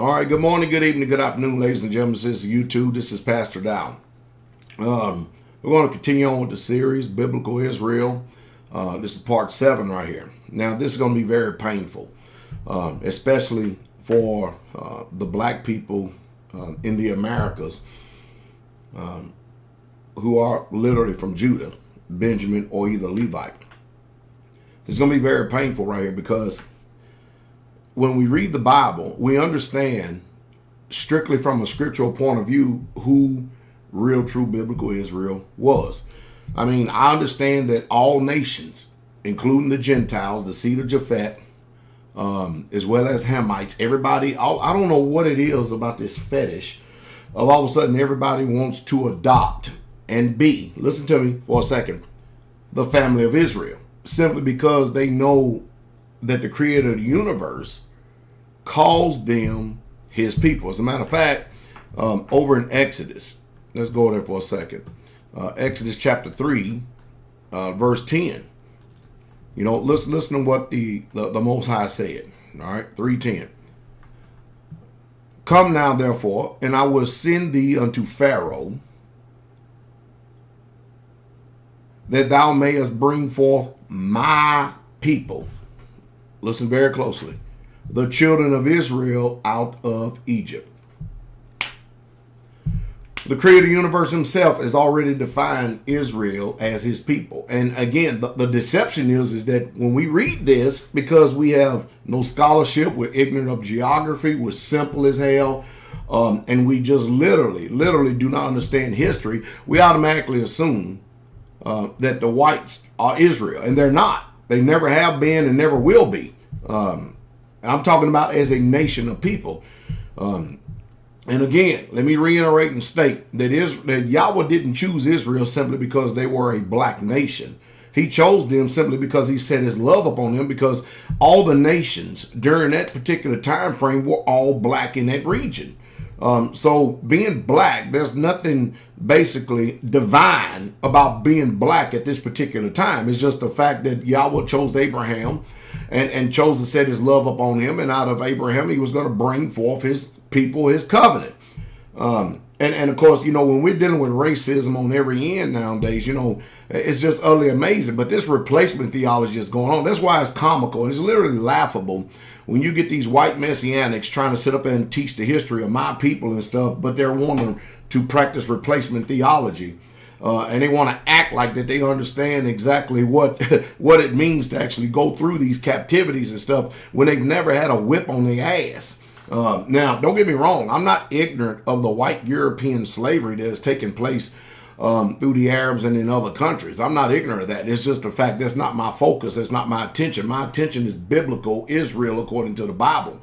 All right, good morning, good evening, good afternoon, ladies and gentlemen. This is YouTube. This is Pastor Dow. We're going to continue on with the series, Biblical Israel. This is part 7 right here. Now, this is going to be very painful, especially for the black people in the Americas who are literally from Judah, Benjamin, or either Levite. It's going to be very painful right here because when we read the Bible, we understand strictly from a scriptural point of view who real, true biblical Israel was. I mean, I understand that all nations, including the Gentiles, the seed of Japhet, as well as Hamites, everybody, I don't know what it is about this fetish of all of a sudden everybody wants to adopt and be, listen to me for a second, the family of Israel, simply because they know that the creator of the universe calls them his people. As a matter of fact, over in Exodus, let's go there for a second. Exodus chapter 3, verse 10. You know, listen to what the Most High said. All right, 3:10. Come now, therefore, and I will send thee unto Pharaoh, that thou mayest bring forth my people. Listen very closely. The children of Israel out of Egypt. The creator of the universe himself has already defined Israel as his people. And again, the deception is that when we read this, because we have no scholarship, we're ignorant of geography, we're simple as hell, and we just literally do not understand history, we automatically assume that the whites are Israel, and they're not. They never have been and never will be. I'm talking about as a nation of people. And again, let me reiterate and state that Yahweh didn't choose Israel simply because they were a black nation. He chose them simply because he set his love upon them, because all the nations during that particular time frame were all black in that region. So being black, there's nothing basically divine about being black at this particular time. It's just the fact that Yahweh chose Abraham and chose to set his love upon him. And out of Abraham, he was going to bring forth his people, his covenant. And of course, you know, when we're dealing with racism on every end nowadays, you know, it's just utterly amazing. But this replacement theology is going on. That's why it's comical. It's literally laughable when you get these white messianics trying to sit up and teach the history of my people and stuff, but they're wanting to practice replacement theology. And they want to act like that they understand exactly what it means to actually go through these captivities and stuff when they've never had a whip on their ass. Now, don't get me wrong. I'm not ignorant of the white European slavery that has taken place through the Arabs and in other countries. I'm not ignorant of that. It's just a fact. That's not my focus. That's not my attention. My attention is biblical Israel according to the Bible.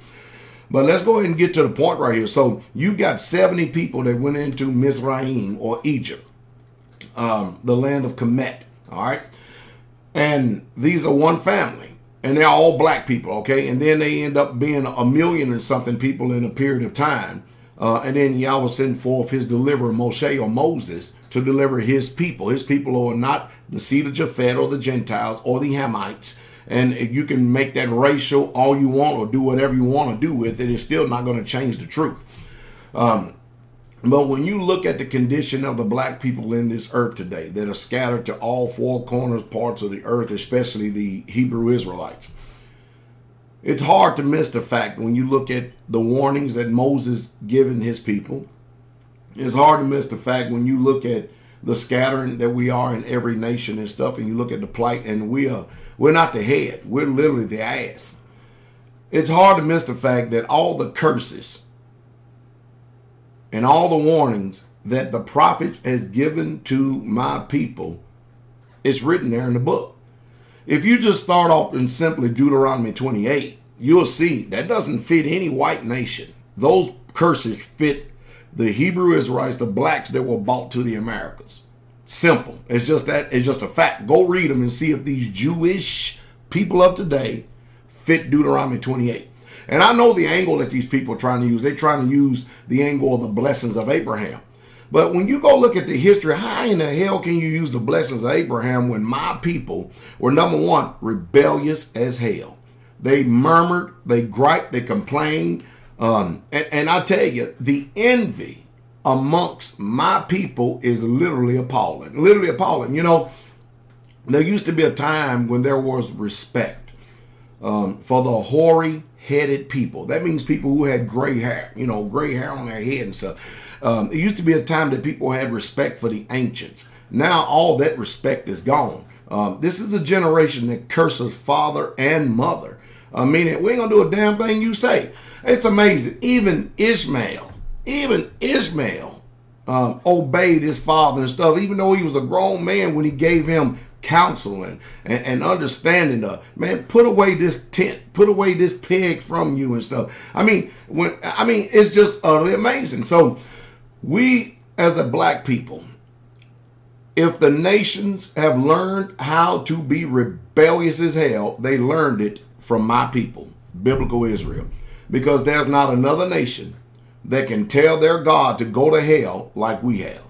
But let's go ahead and get to the point right here. So you got 70 people that went into Mizraim, or Egypt, the land of Kemet. All right. And these are one family. And they're all black people, okay? And then they end up being 1 million and something people in a period of time. And then Yahweh sent forth his deliverer, Moshe or Moses, to deliver his people. His people are not the seed of Japhet or the Gentiles or the Hamites. And you can make that racial all you want or do whatever you want to do with it. It's still not going to change the truth. But when you look at the condition of the black people in this earth today that are scattered to all four corners parts of the earth, especially the Hebrew Israelites, it's hard to miss the fact when you look at the warnings that Moses given his people. It's hard to miss the fact when you look at the scattering that we are in every nation and stuff, and you look at the plight, and we're not the head. We're literally the ass. It's hard to miss the fact that all the curses and all the warnings that the prophets has given to my people, it's written there in the book. If you just start off in simply Deuteronomy 28, you'll see that doesn't fit any white nation. Those curses fit the Hebrew Israelites, the blacks that were brought to the Americas. Simple. It's just that. It's just a fact. Go read them and see if these Jewish people of today fit Deuteronomy 28. And I know the angle that these people are trying to use. They're trying to use the angle of the blessings of Abraham. But when you go look at the history, how in the hell can you use the blessings of Abraham when my people were, number one, rebellious as hell? They murmured, they griped, they complained, And I tell you, the envy amongst my people is literally appalling. Literally appalling. You know, there used to be a time when there was respect for the hoary-headed people. That means people who had gray hair, you know, gray hair on their head and stuff. It used to be a time that people had respect for the ancients. Now all that respect is gone. This is a generation that curses father and mother. Meaning, we ain't gonna do a damn thing you say. It's amazing. Even Ishmael obeyed his father and stuff, even though he was a grown man when he gave him counsel and understanding of, man, put away this tent, put away this peg from you and stuff. I mean, it's just utterly amazing. So we as a black people, if the nations have learned how to be rebellious as hell, they learned it from my people, biblical Israel, because there's not another nation that can tell their God to go to hell like we have.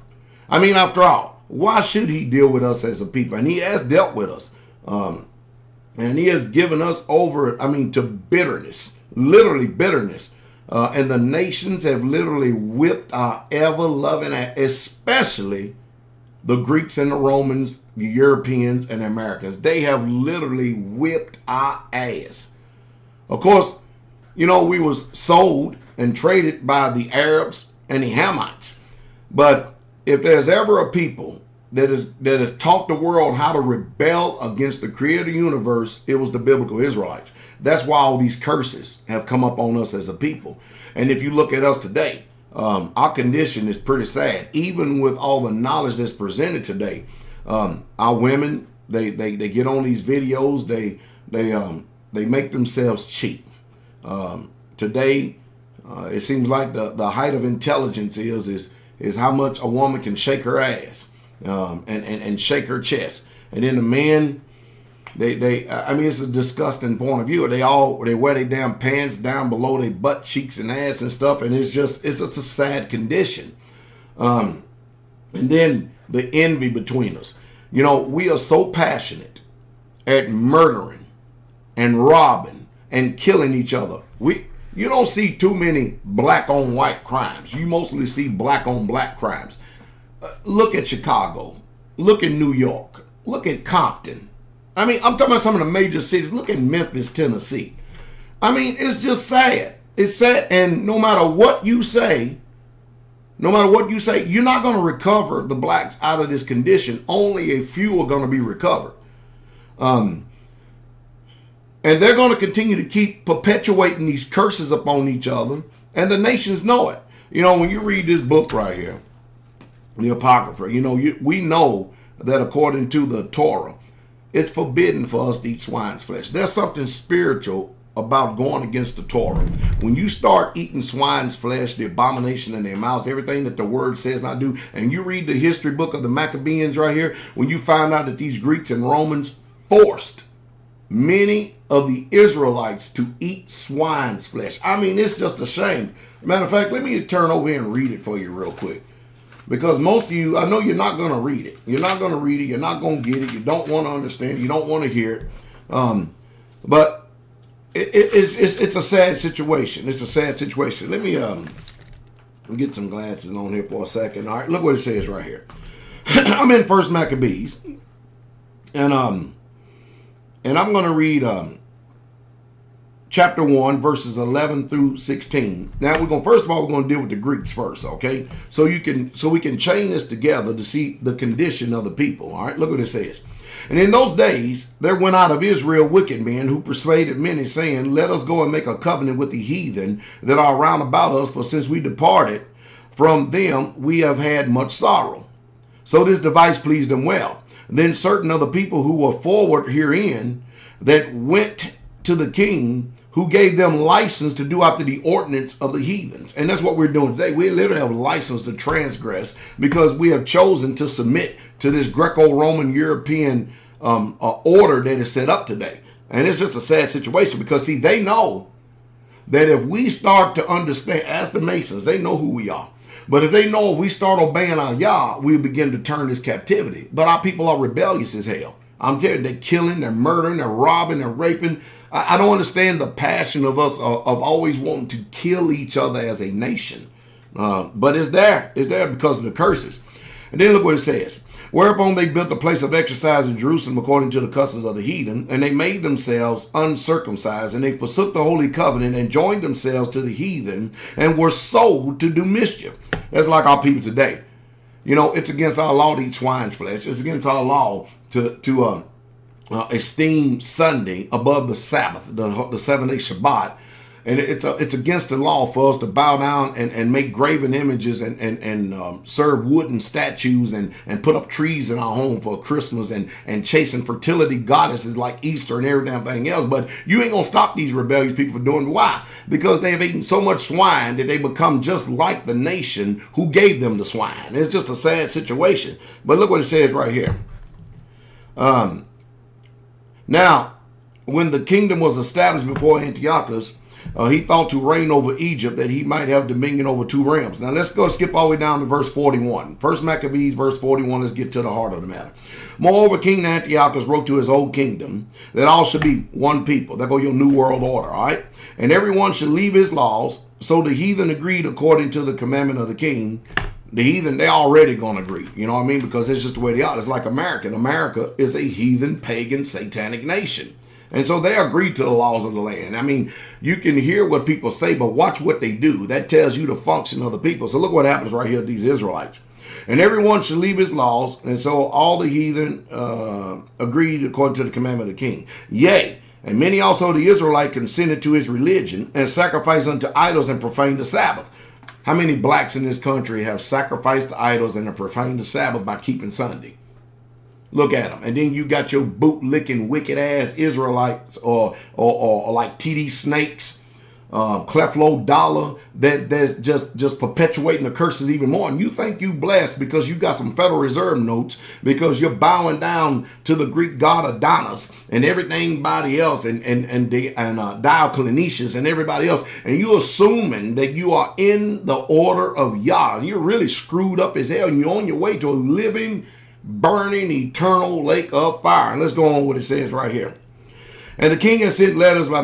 I mean, after all, why should he deal with us as a people? And he has dealt with us. And he has given us over, to bitterness, literally bitterness. And the nations have literally whipped our ever-loving ass, especially the Greeks and the Romans, the Europeans and the Americans. They have literally whipped our ass. Of course, you know, we was sold and traded by the Arabs and the Hamites. But if there's ever a people that has taught the world how to rebel against the creator of the universe, it was the biblical Israelites. That's why all these curses have come up on us as a people. And if you look at us today, our condition is pretty sad. Even with all the knowledge that's presented today, our women, they get on these videos, they make themselves cheap. Today, it seems like the height of intelligence is how much a woman can shake her ass and shake her chest. And then the men, it's a disgusting point of view. They wear their damn pants down below their butt cheeks and ass and stuff, and it's just a sad condition. And then the envy between us. You know, we are so passionate at murdering and robbing and killing each other. You don't see too many black on white crimes. You mostly see black on black crimes. Look at Chicago. Look at New York. Look at Compton. I'm talking about some of the major cities. Look at Memphis, Tennessee. It's just sad. It's sad. And no matter what you say, you're not going to recover the blacks out of this condition. Only a few are going to be recovered. And they're going to continue to keep perpetuating these curses upon each other. And the nations know it. You know, when you read this book right here, the Apocrypha, you know, we know that according to the Torah, it's forbidden for us to eat swine's flesh. There's something spiritual about going against the Torah. When you start eating swine's flesh, the abomination in their mouths, everything that the word says not do, and you read the history book of the Maccabees right here, when you find out that these Greeks and Romans forced many of the Israelites to eat swine's flesh. It's just a shame. Matter of fact, let me turn over here and read it for you real quick. Because most of you, I know you're not going to read it. You're not going to read it. You're not going to get it. You don't want to understand it. You don't want to hear it. But it's a sad situation. It's a sad situation. Let me get some glasses on here for a second. All right, look what it says right here. I'm in First Maccabees. And I'm going to read chapter 1, verses 11 through 16. Now first of all, we're going to deal with the Greeks first, okay? So we can chain this together to see the condition of the people. All right, look what it says. And in those days, there went out of Israel wicked men who persuaded many, saying, let us go and make a covenant with the heathen that are round about us, for since we departed from them, we have had much sorrow. So this device pleased them well. Then certain of the people who were forward herein that went to the king, who gave them license to do after the ordinance of the heathens. And that's what we're doing today. We literally have license to transgress because we have chosen to submit to this Greco-Roman European order that is set up today. And it's just a sad situation because, see, they know that if we start to understand, as the Masons, they know who we are. But if they know if we start obeying our Yah, we'll begin to turn this captivity. But our people are rebellious as hell. I'm telling you, they're killing, they're murdering, they're robbing, they're raping. I don't understand the passion of us of always wanting to kill each other as a nation. But it's there. It's there because of the curses. And then look what it says. Whereupon they built a place of exercise in Jerusalem according to the customs of the heathen, and they made themselves uncircumcised, and they forsook the holy covenant and joined themselves to the heathen and were sold to do mischief. That's like our people today. You know, it's against our law to eat swine's flesh. It's against our law to esteem Sunday above the Sabbath, the 7-day Shabbat. And it's against the law for us to bow down and make graven images and serve wooden statues and put up trees in our home for Christmas and chasing fertility goddesses like Easter and everything else. But you ain't going to stop these rebellious people from doing it. Why? Because they have eaten so much swine that they become just like the nation who gave them the swine. It's just a sad situation. But look what it says right here. Now, when the kingdom was established before Antiochus, he thought to reign over Egypt, that he might have dominion over 2 realms. Now let's go skip all the way down to verse 41. First Maccabees, verse 41. Let's get to the heart of the matter. Moreover, King Antiochus wrote to his old kingdom that all should be one people. There go your new world order, all right? And everyone should leave his laws. So the heathen agreed according to the commandment of the king. The heathen, they already gonna agree. You know what I mean? Because it's just the way they are. It's like America. America is a heathen, pagan, satanic nation. And so they agreed to the laws of the land. I mean, you can hear what people say, but watch what they do. That tells you the function of the people. So look what happens right here with these Israelites. And everyone should leave his laws. And so all the heathen agreed according to the commandment of the king. Yea, and many also the Israelite consented to his religion and sacrificed unto idols and profaned the Sabbath. How many blacks in this country have sacrificed to idols and have profaned the Sabbath by keeping Sunday? Look at them. And then you got your boot-licking, wicked-ass Israelites or like TD Snakes, Creflo Dollar, that's just perpetuating the curses even more. And you think you blessed because you got some Federal Reserve notes, because you're bowing down to the Greek god Adonis and everybody else and Diocletian and everybody else. And you're assuming that you are in the order of Yah. And you're really screwed up as hell. And you're on your way to a living, burning, eternal lake of fire. And let's go on what it says right here. And the king has sent letters by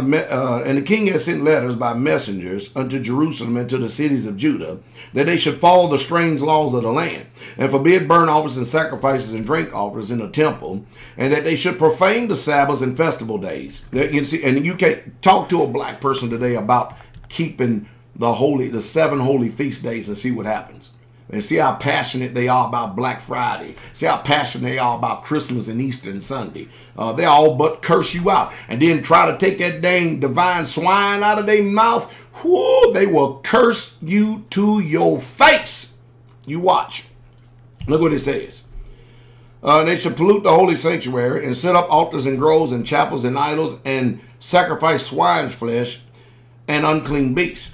messengers unto Jerusalem and to the cities of Judah, that they should follow the strange laws of the land, and forbid burnt offerings and sacrifices and drink offerings in the temple, and that they should profane the Sabbaths and festival days. And you can't talk to a black person today about keeping the 7 holy feast days and see what happens. And see how passionate they are about Black Friday. See how passionate they are about Christmas and Easter and Sunday. They all but curse you out. And then try to take that dang divine swine out of their mouth. Whoo, they will curse you to your face. You watch. Look what it says. They should pollute the holy sanctuary and set up altars and groves and chapels and idols and sacrifice swine's flesh and unclean beasts.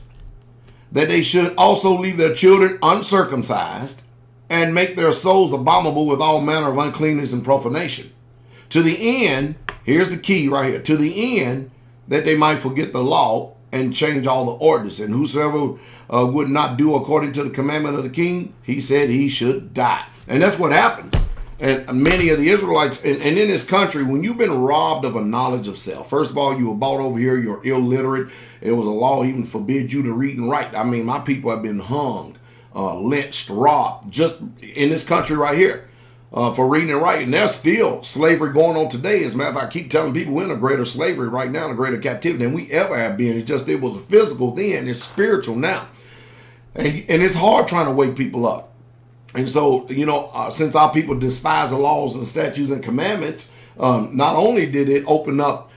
That they should also leave their children uncircumcised and make their souls abominable with all manner of uncleanness and profanation. To the end, here's the key right here, to the end that they might forget the law and change all the ordinance. And whosoever would not do according to the commandment of the king, he said he should die. And that's what happened. And many of the Israelites, and in this country, when you've been robbed of a knowledge of self, first of all, you were bought over here, you're illiterate. It was a law even forbid you to read and write. I mean, my people have been hung, lynched, robbed, just in this country right here for reading and writing. There's still slavery going on today. As a matter of fact, I keep telling people we're in a greater slavery right now, in a greater captivity than we ever have been. It's just, it was physical then, it's spiritual now. And it's hard trying to wake people up. And so, you know, since our people despise the laws and statutes and commandments, not only did it open up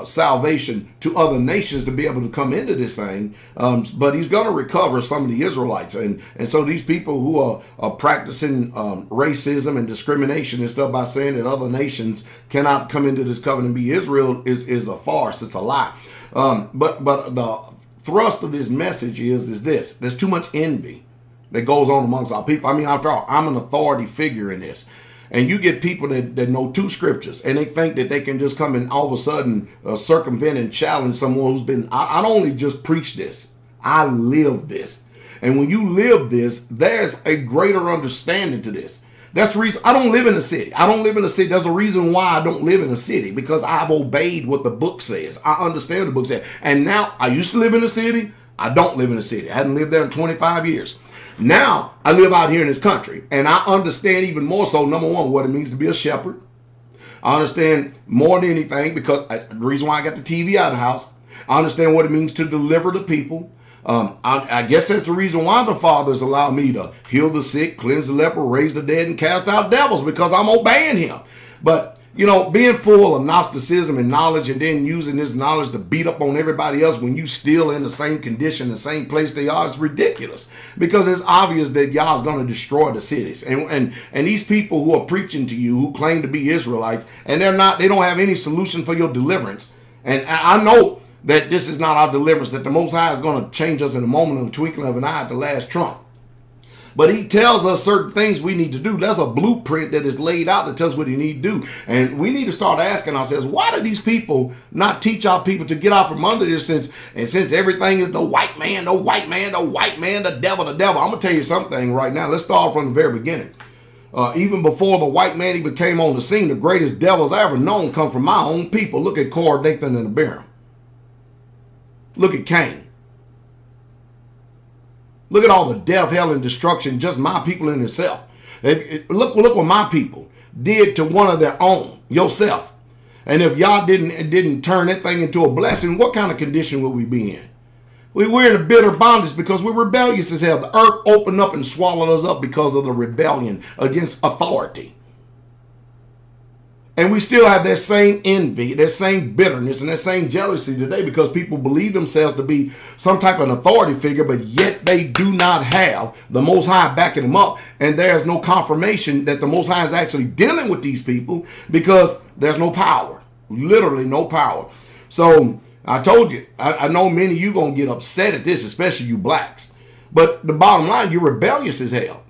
salvation to other nations to be able to come into this thing, but he's going to recover some of the Israelites. And so these people who are practicing racism and discrimination and stuff by saying that other nations cannot come into this covenant and be Israel is a farce. It's a lie. But the thrust of this message is this. There's too much envy that goes on amongst our people. I mean, after all, I'm an authority figure in this. And you get people that know 2 scriptures, and they think that they can just come and all of a sudden circumvent and challenge someone who's been, I don't only just preach this, I live this. And when you live this, there's a greater understanding to this. That's the reason I don't live in a city. I don't live in a city. There's a reason why I don't live in a city, because I've obeyed what the book says. I understand what the book says. And now I used to live in a city. I don't live in a city. I hadn't lived there in 25 years. Now I live out here in this country, and I understand even more so, number one, what it means to be a shepherd. I understand more than anything, because the reason why I got the TV out of the house, I understand what it means to deliver the people. I guess that's the reason why the fathers allow me to heal the sick, cleanse the leper, raise the dead, and cast out devils, because I'm obeying him. But, you know, being full of Gnosticism and knowledge, and then using this knowledge to beat up on everybody else when you still in the same condition, the same place they are, is ridiculous. Because it's obvious that y'all's going to destroy the cities. And these people who are preaching to you, who claim to be Israelites, and they don't have any solution for your deliverance. And I know that this is not our deliverance, that the Most High is going to change us in a moment of a twinkling of an eye at the last trump. But he tells us certain things we need to do. There's a blueprint that is laid out that tells us what he need to do. And we need to start asking ourselves, why do these people not teach our people to get out from under this, since everything is the white man, the white man, the white man, the devil, the devil. I'm going to tell you something right now. Let's start from the very beginning. Even before the white man even came on the scene, the greatest devils I ever known come from my own people. Look at Korah, Dathan, and Abiram. Look at Cain. Look at all the death, hell, and destruction just my people in itself. Look what my people did to one of their own, yourself. And if y'all didn't turn that thing into a blessing, what kind of condition would we be in? We're in a bitter bondage because we're rebellious as hell. The earth opened up and swallowed us up because of the rebellion against authority. And we still have that same envy, that same bitterness, and that same jealousy today, because people believe themselves to be some type of authority figure, but yet they do not have the Most High backing them up. And there's no confirmation that the Most High is actually dealing with these people, because there's no power, literally no power. So I told you, I know many of you going to get upset at this, especially you blacks. But the bottom line, you're rebellious as hell.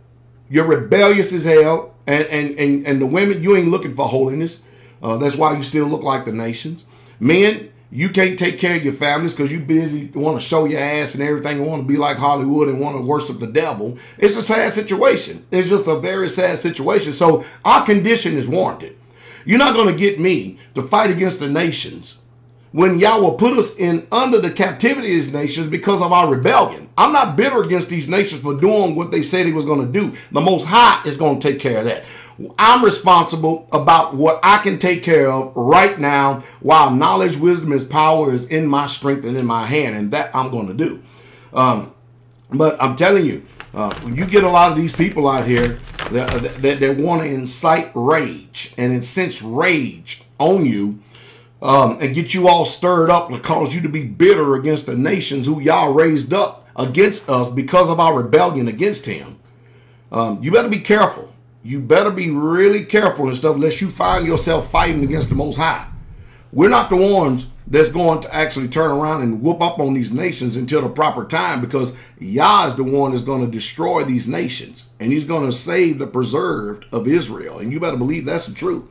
You're rebellious as hell. And the women, you ain't looking for holiness. That's why you still look like the nations. Men, you can't take care of your families because you busy, want to show your ass and everything, and want to be like Hollywood and want to worship the devil. It's a sad situation. It's just a very sad situation. So our condition is warranted. You're not going to get me to fight against the nations when Yahweh put us in under the captivity of these nations because of our rebellion. I'm not bitter against these nations for doing what they said he was going to do. The Most High is going to take care of that. I'm responsible about what I can take care of right now, while knowledge, wisdom, and power is in my strength and in my hand, and that I'm going to do. But I'm telling you, when you get a lot of these people out here that want to incite rage and incense rage on you, and get you all stirred up to cause you to be bitter against the nations who y'all raised up against us because of our rebellion against him. You better be careful. You better be really careful and stuff, unless you find yourself fighting against the Most High. We're not the ones that's going to actually turn around and whoop up on these nations until the proper time, because Yah is the one that's going to destroy these nations, and he's going to save the preserved of Israel. And you better believe that's the truth.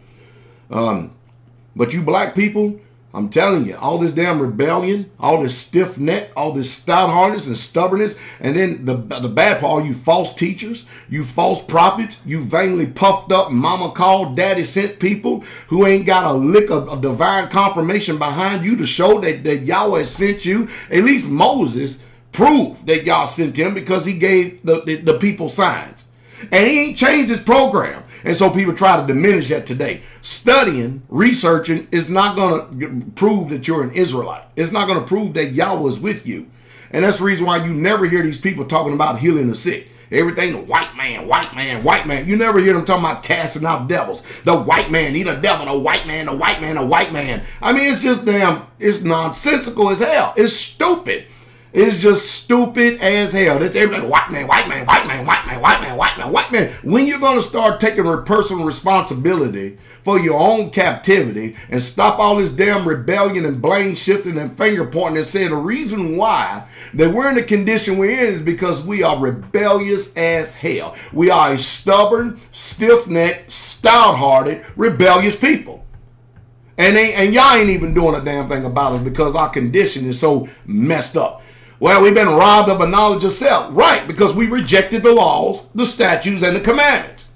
But you black people, I'm telling you, all this damn rebellion, all this stiff neck, all this stout-heartedness and stubbornness, and then the bad part, you false teachers, you false prophets, you vainly puffed up, mama called, daddy sent people who ain't got a lick of divine confirmation behind you to show that Yahweh sent you. At least Moses proved that y'all sent him, because he gave the people signs. And he ain't changed his program. And so people try to diminish that today. Studying, researching is not going to prove that you're an Israelite. It's not going to prove that Yahweh is with you. And that's the reason why you never hear these people talking about healing the sick. Everything, the white man, white man, white man. You never hear them talking about casting out devils. The white man, he the devil, the white man, the white man, the white man. I mean, it's just damn, it's nonsensical as hell. It's stupid. It's just stupid as hell. That's everything. White man, white man, white man, white man, white man, white man, white man. When you're going to start taking personal responsibility for your own captivity and stop all this damn rebellion and blame shifting and finger pointing, and say the reason why that we're in the condition we're in is because we are rebellious as hell. We are a stubborn, stiff-necked, stout-hearted, rebellious people. And y'all ain't even doing a damn thing about it because our condition is so messed up. Well, we've been robbed of a knowledge of self. Right, because we rejected the laws, the statutes, and the commandments.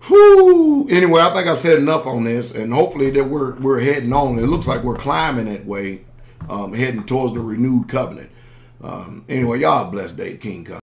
Whew. Anyway, I think I've said enough on this, and hopefully that we're heading on. It looks like we're climbing that way, heading towards the renewed covenant. Anyway, y'all have a blessed day. King come.